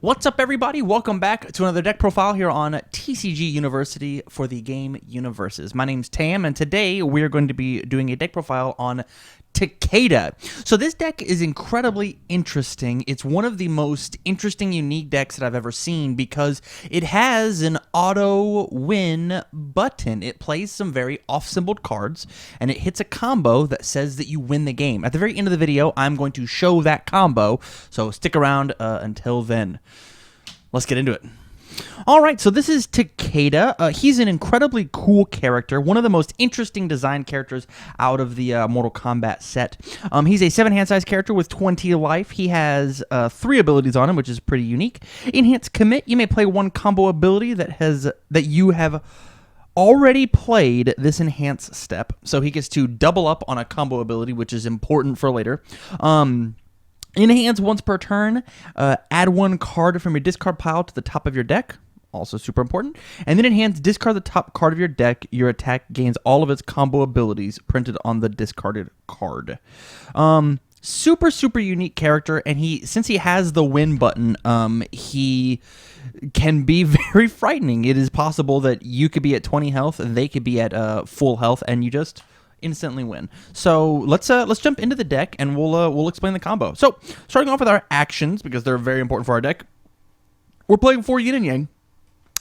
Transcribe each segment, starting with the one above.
What's up, everybody? Welcome back to another deck profile here on TCG University for the game UniVersus. My name's Tam, and today we're going to be doing a deck profile on Takeda. So this deck is incredibly interesting. It's one of the most interesting, unique decks that I've ever seen because it has an auto win button. It plays some very off-symboled cards, and it hits a combo that says that you win the game. At the very end of the video, I'm going to show that combo, so stick around until then. Let's get into it. All right, so this is Takeda. He's an incredibly cool character, one of the most interesting design characters out of the Mortal Kombat set. He's a 7-hand size character with 20 life. He has 3 abilities on him, which is pretty unique. Enhance Commit. You may play one combo ability that you have already played this enhance step, so he gets to double up on a combo ability, which is important for later. Enhance once per turn, add 1 card from your discard pile to the top of your deck, also super important. And then enhance, discard the top card of your deck. Your attack gains all of its combo abilities printed on the discarded card. Super unique character, and since he has the win button, he can be very frightening. It is possible that you could be at 20 health and they could be at full health, and you just instantly win. So let's jump into the deck, and we'll explain the combo. So starting off with our actions, because they're very important for our deck. We're playing 4 Yin and Yang.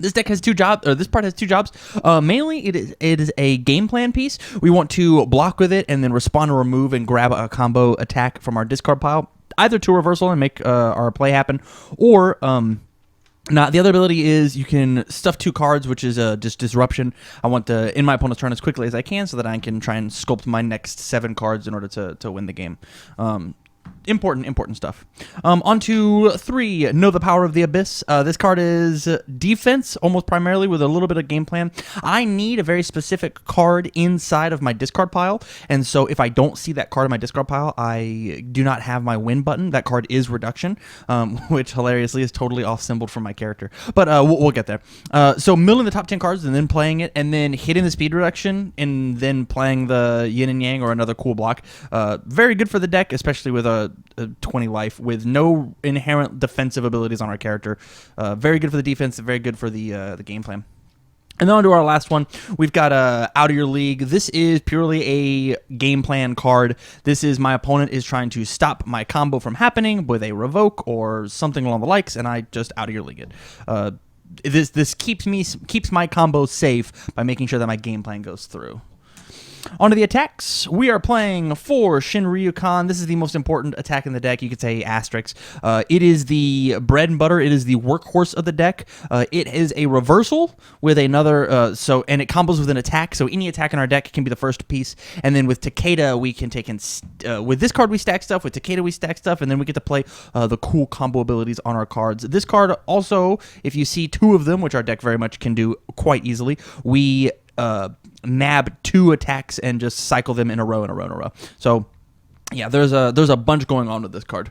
This deck has 2 jobs, or this part has 2 jobs. Mainly, it is a game plan piece. We want to block with it and then respond or remove and grab a combo attack from our discard pile, either to reversal and make our play happen, or now, the other ability is you can stuff 2 cards, which is just disruption. I want to end my opponent's turn as quickly as I can so that I can try and sculpt my next 7 cards in order to win the game. Important stuff. On to 3, Know the Power of the Abyss. This card is defense, almost primarily, with a little bit of game plan. I need a very specific card inside of my discard pile, and so if I don't see that card in my discard pile, I do not have my win button. That card is reduction, which hilariously is totally off-symboled for my character, but we'll get there. So milling the top 10 cards and then playing it, and then hitting the speed reduction, and then playing the Yin and Yang or another cool block. Very good for the deck, especially with a 20 life with no inherent defensive abilities on our character. Very good for the defense, very good for the game plan. And then on to our last one, we've got Out of Your League. This is purely a game plan card. This is my opponent is trying to stop my combo from happening with a revoke or something along the likes, and I just Out of Your League it. This keeps my combo safe by making sure that my game plan goes through. On to the attacks. We are playing 4 Shinryukan. This is the most important attack in the deck. You could say asterisk. It is the bread and butter. It is the workhorse of the deck. It is a reversal with another, and it combos with an attack. So any attack in our deck can be the first piece. And then with Takeda, we can take with this card we stack stuff. With Takeda, we stack stuff, and then we get to play the cool combo abilities on our cards. This card also, if you see 2 of them, which our deck very much can do quite easily, we nab 2 attacks and just cycle them in a row. So yeah, there's a bunch going on with this card.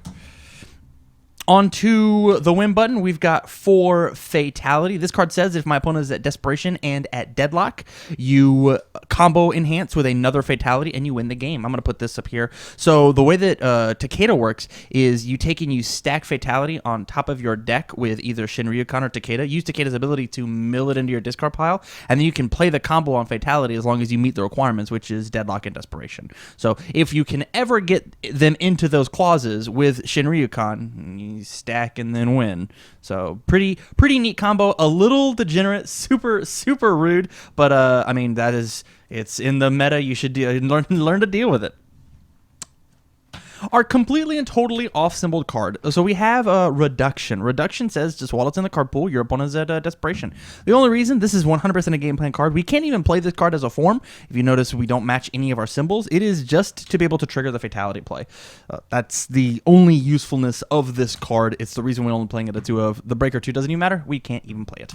On to the win button, we've got 4 Fatality. This card says if my opponent is at Desperation and at Deadlock, you combo enhance with another Fatality and you win the game. I'm going to put this up here. So the way that Takeda works is you take and you stack Fatality on top of your deck with either Shinryukan or Takeda. Use Takeda's ability to mill it into your discard pile, and then you can play the combo on Fatality as long as you meet the requirements, which is Deadlock and Desperation. So if you can ever get them into those clauses with Shinryukan, you stack and then win. So pretty neat combo. A little degenerate, super rude, but I mean it's in the meta. You should learn to deal with it. Our completely and totally off-symboled card. So we have Reduction. Reduction says just while it's in the card pool, your opponent is at Desperation. The only reason this is 100% a game plan card, we can't even play this card as a form. If you notice, we don't match any of our symbols. It is just to be able to trigger the Fatality play. That's the only usefulness of this card. It's the reason we're only playing it at 2 of. The Breaker 2 doesn't even matter. We can't even play it.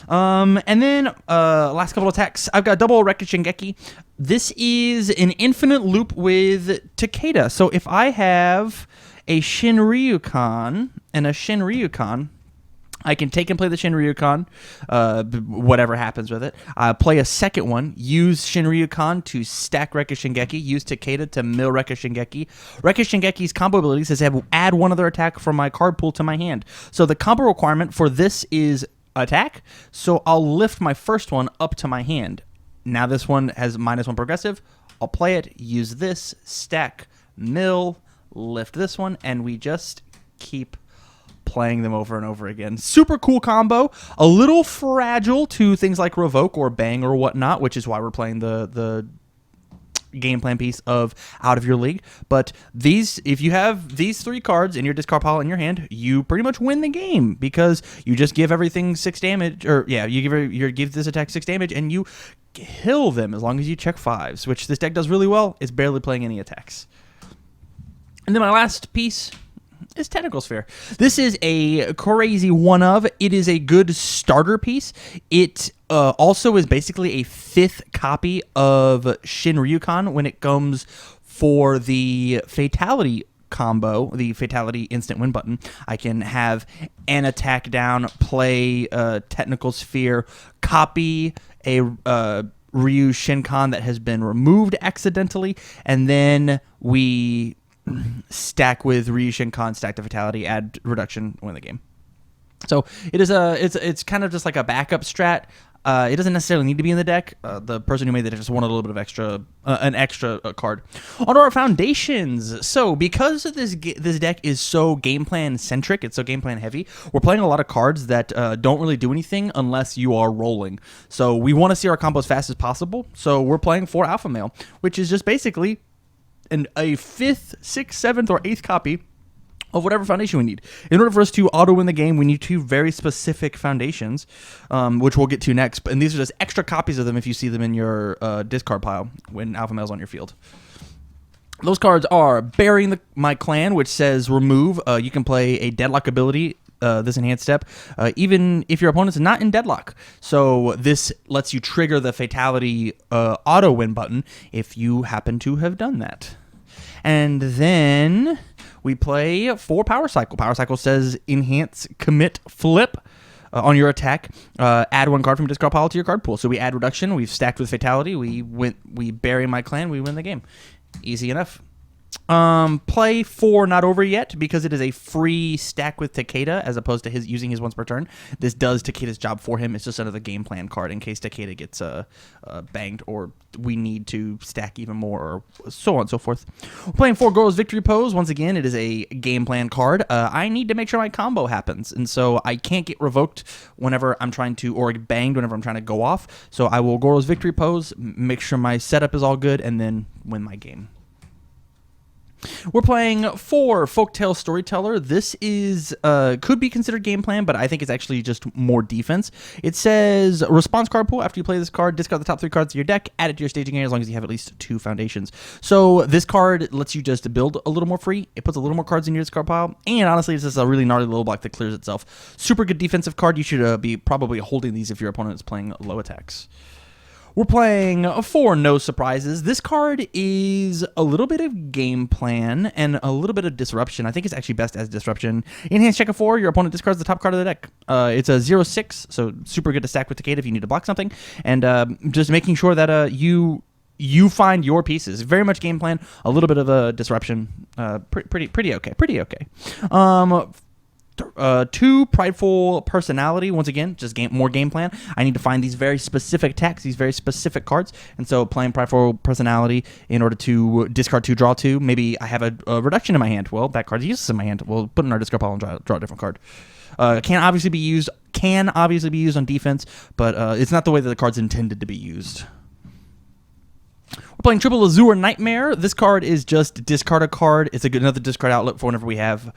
And then last couple attacks. I've got double Wreckage Shingeki. This is an infinite loop with Takeda. So if I have a Shinryukan and a Shinryukan, I can take and play the Shinryukan, whatever happens with it. Play a second one, use Shinryukan to stack Wreckage Shingeki, use Takeda to mill Wreckage Shingeki. Wreckage Shingeki's combo ability says add one other attack from my card pool to my hand. So the combo requirement for this is attack, so I'll lift my first one up to my hand. Now this one has -1 progressive. I'll play it, use this, stack, mill, lift this one, and we just keep playing them over and over again. Super cool combo. A little fragile to things like revoke or bang or whatnot, which is why we're playing the game plan piece of Out of Your League. But if you have these 3 cards in your discard pile in your hand, you pretty much win the game, because you just give everything 6 damage, or yeah, you give this attack 6 damage and you kill them as long as you check 5s, which this deck does really well. It's barely playing any attacks. And then my last piece is Tentacle Sphere. This is a crazy one of. It is a good starter piece. It also is basically a 5th copy of Shinryukan when it comes for the Fatality combo, the Fatality instant win button. I can have an attack down, play Technical Sphere, copy a Ryu Shinkan that has been removed accidentally, and then we stack with Ryu Shinkan, stack the Fatality, add reduction, win the game. So it is it's kind of just like a backup strat. It doesn't necessarily need to be in the deck. The person who made the deck just wanted a little bit of an extra card. On to our foundations. So because this deck is so game plan centric, it's so game plan heavy, we're playing a lot of cards that don't really do anything unless you are rolling. So we want to see our combo as fast as possible. So we're playing 4 Alpha Male, which is just basically a 5th, 6th, 7th, or 8th copy of whatever foundation we need. In order for us to auto-win the game, we need 2 very specific foundations, which we'll get to next. And these are just extra copies of them if you see them in your discard pile when Alpha Male's on your field. Those cards are Burying My Clan, which says remove. You can play a Deadlock ability, this enhanced step, even if your opponent's not in deadlock. So this lets you trigger the Fatality auto-win button if you happen to have done that. And then we play 4 Power Cycle. Power Cycle says enhance, commit, flip on your attack. Add 1 card from your discard pile to your card pool. So we add reduction. We've stacked with Fatality. We bury my clan. We win the game. Easy enough. Play 4 Not Over Yet, because it is a free stack with Takeda as opposed to using his once per turn. This does Takeda's job for him. It's just another game plan card in case Takeda gets banged or we need to stack even more, or so on and so forth. We're playing 4 Goro's Victory Pose. Once again, it is a game plan card. I need to make sure my combo happens, and so I can't get revoked whenever I'm trying to, or banged whenever I'm trying to go off. So I will Goro's Victory Pose, make sure my setup is all good, and then win my game. We're playing 4 Folktale Storyteller. This is could be considered game plan, but I think it's actually just more defense. It says response card pool. After you play this card, discard the top 3 cards of your deck, add it to your staging area as long as you have at least 2 foundations. So this card lets you just build a little more free. It puts a little more cards in your discard pile, and honestly, it's just a really gnarly little block that clears itself. Super good defensive card. You should be probably holding these if your opponent is playing low attacks. We're playing 4 No Surprises. This card is a little bit of game plan and a little bit of disruption. I think it's actually best as disruption. Enhanced check of 4, your opponent discards the top card of the deck. It's a 0/6, so super good to stack with Takeda if you need to block something. And just making sure that you find your pieces. Very much game plan, a little bit of a disruption. Pretty okay. 2 Prideful Personality. Once again, just more game plan. I need to find these very specific attacks, these very specific cards, and so playing Prideful Personality in order to discard 2, draw 2. Maybe I have a reduction in my hand. Well, that card's useless in my hand. We'll put it in our discard pile and draw a different card. Can obviously be used on defense, but it's not the way that the card's intended to be used. We're playing Triple Azure Nightmare. This card is just discard a card. It's another discard outlet for whenever we have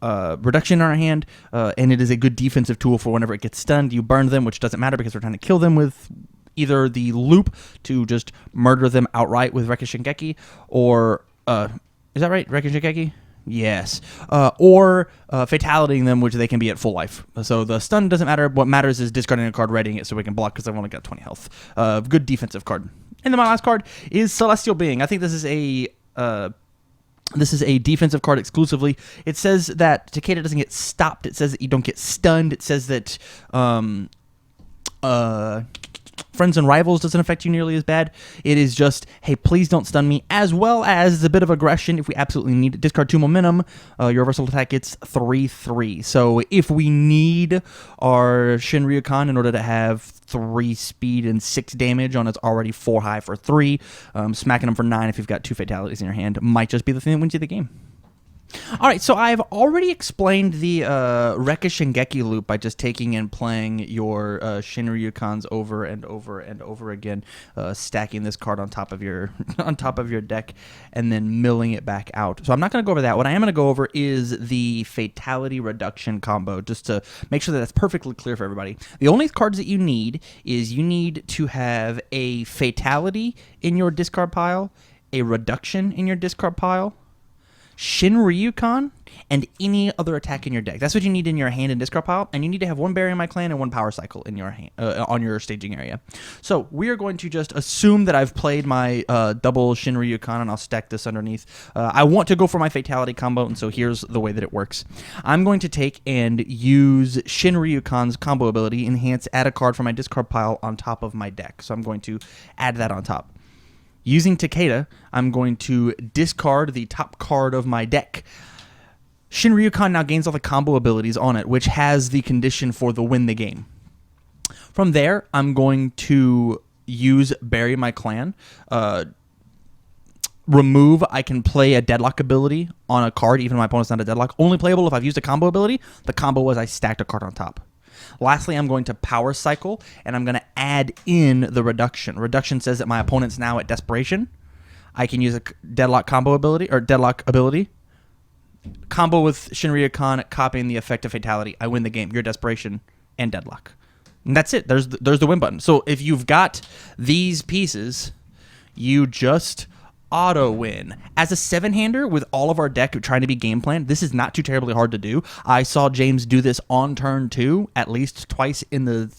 reduction in our hand, and it is a good defensive tool for whenever it gets stunned. You burn them, which doesn't matter because we're trying to kill them with either the loop to just murder them outright with Wreckage Shingeki, or is that right? Wreckage Shingeki? Yes. Or fatalitying them, which they can be at full life. So the stun doesn't matter. What matters is discarding a card, readying it so we can block because I've only got 20 health. Good defensive card. And then my last card is Celestial Being. I think this is a This is a defensive card exclusively. It says that Takeda doesn't get stopped. It says that you don't get stunned. It says that Friends and Rivals doesn't affect you nearly as bad. It is just, hey, please don't stun me, as well as a bit of aggression if we absolutely need it. Discard 2 momentum. Your reversal attack gets 3/3. So if we need our Shin Ryukan in order to have 3 speed and 6 damage on its already 4 high for 3, smacking them for 9 if you've got 2 fatalities in your hand might just be the thing that wins you the game. All right, so I've already explained the Wreckage Shingeki loop by just taking and playing your Shinryukans over and over and over again, stacking this card on top of your deck, and then milling it back out. So I'm not going to go over that. What I am going to go over is the Fatality Reduction combo, just to make sure that that's perfectly clear for everybody. The only cards that you need is you need to have a Fatality in your discard pile, a Reduction in your discard pile, Shin Ryukan, and any other attack in your deck. That's what you need in your hand and discard pile, and you need to have 1 Bury My Clan and 1 Power Cycle in your hand, on your staging area. So we are going to just assume that I've played my double Shin Ryukan, and I'll stack this underneath. I want to go for my Fatality combo, and so here's the way that it works. I'm going to take and use Shin Ryukan's combo ability, enhance, add a card from my discard pile on top of my deck. So I'm going to add that on top. Using Takeda, I'm going to discard the top card of my deck. Shin Ryukan now gains all the combo abilities on it, which has the condition for the win the game. From there, I'm going to use Bury My Clan. Remove, I can play a Deadlock ability on a card, even if my opponent's not a Deadlock. Only playable if I've used a combo ability. The combo was I stacked a card on top. Lastly, I'm going to Power Cycle, and I'm going to add in the Reduction. Reduction says that my opponent's now at Desperation. I can use a Deadlock combo ability, or Deadlock ability. Combo with Shin Ryukan, copying the effect of Fatality. I win the game. You're Desperation and Deadlock. And that's it. There's the win button. So if you've got these pieces, you just auto win. As a 7-hander with all of our deck trying to be game planned, this is not too terribly hard to do. I saw James do this on turn 2 at least twice in the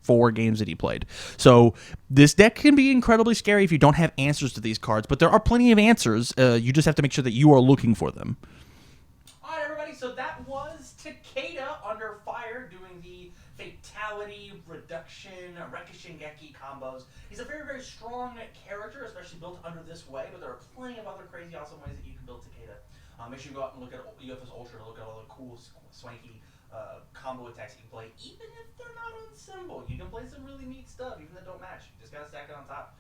4 games that he played. So this deck can be incredibly scary if you don't have answers to these cards, but there are plenty of answers. You just have to make sure that you are looking for them. All right, everybody, so that was Takeda under fire doing the Fatality, Reduction, Wreckage Shingeki combos. He's a very, very strong character, especially built under this way, but there are plenty of other crazy, awesome ways that you can build Takeda. Make sure you go out and look at UniVersus Ultra to look at all the cool, swanky combo attacks you can play, even if they're not on symbol. You can play some really neat stuff, even that don't match. You just gotta stack it on top.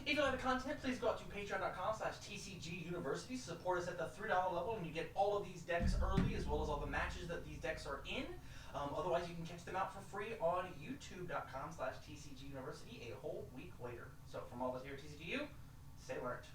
If you like the content, please go out to patreon.com/TCGUniversity. Support us at the $3 level, and you get all of these decks early, as well as all the matches that these decks are in. Otherwise, you can catch them out for free on youtube.com/TCGUniversity a whole week later. So from all of us here at TCGU, stay alert.